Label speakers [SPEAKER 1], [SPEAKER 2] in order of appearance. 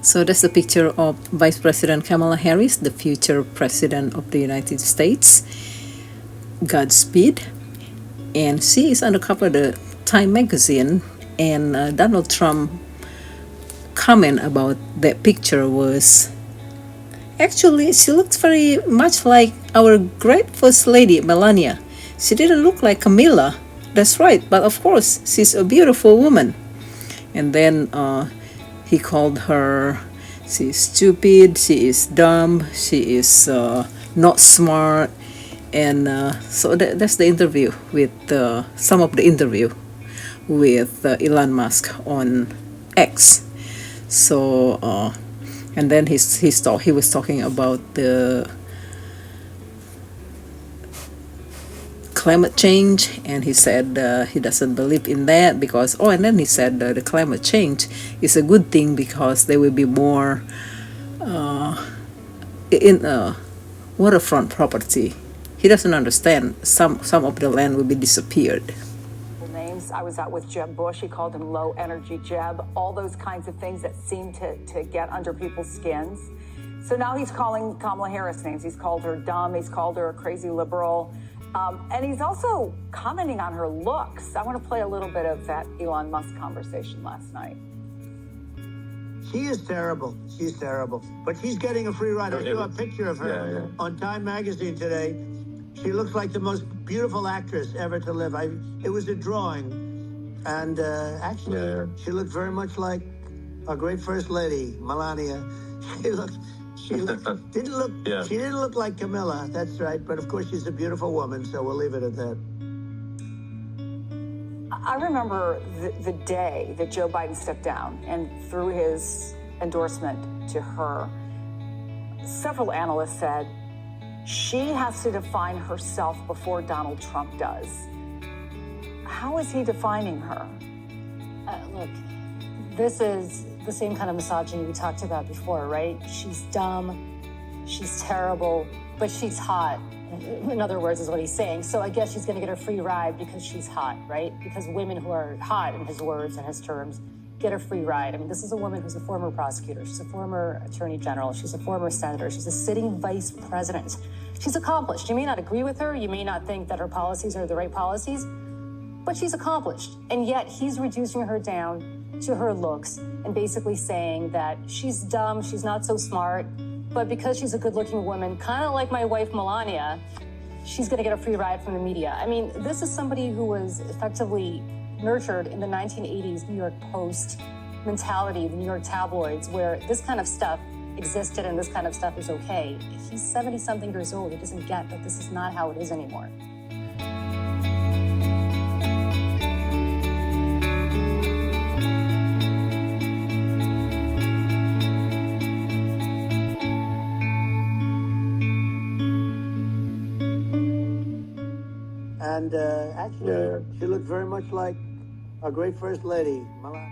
[SPEAKER 1] So that's the picture of Vice President Kamala Harris, the future President of the United States. Godspeed. And she is on the cover of the Time magazine, and Donald Trump comment about that picture was, actually, she looks very much like our great First Lady, Melania. She didn't look like Kamala. That's right, but of course, she's a beautiful woman. And then he called her, she is stupid, she is dumb, she is not smart. And so that's the interview with some of the interview with Elon Musk on X. So and then he was talking about the climate change, and he said he doesn't believe in that because and then he said the climate change is a good thing because there will be more in waterfront property. He doesn't understand some of the land will be disappeared.
[SPEAKER 2] Names. I was out with Jeb Bush. He called him low energy Jeb. All those kinds of things that seem to get under people's skins. So now he's calling Kamala Harris names. He's called her dumb. He's called her a crazy liberal. And he's also commenting on her looks. I want to play a little bit of that Elon Musk conversation last night.
[SPEAKER 3] She is terrible. She's terrible. But she's getting a free ride. I saw a picture of her on Time magazine today. She looks like the most beautiful actress ever to live. It was a drawing. And actually, she looked very much like our great First Lady, Melania. She didn't look like Camilla, that's right. But of course, she's a beautiful woman, so we'll leave it at that.
[SPEAKER 2] I remember the day that Joe Biden stepped down and threw his endorsement to her. Several analysts said she has to define herself before Donald Trump does. How is he defining her?
[SPEAKER 4] Look, this is the same kind of misogyny we talked about before, right? She's dumb, she's terrible, but she's hot. In other words, is what he's saying. So I guess she's going to get a free ride because she's hot, right? Because women who are hot, in his words and his terms, get a free ride. I mean, this is a woman who's a former prosecutor. She's a former attorney general. She's a former senator. She's a sitting vice president. She's accomplished. You may not agree with her. You may not think that her policies are the right policies, but she's accomplished. And yet he's reducing her down to her looks and basically saying that she's dumb, she's not so smart, but because she's a good-looking woman, kind of like my wife Melania, she's going to get a free ride from the media. I mean, this is somebody who was effectively nurtured in the 1980s New York Post mentality, the New York tabloids, where this kind of stuff existed and this kind of stuff is okay. If he's 70-something years old, he doesn't get that this is not how it is anymore.
[SPEAKER 3] And actually, she looked very much like our great First Lady, Melania.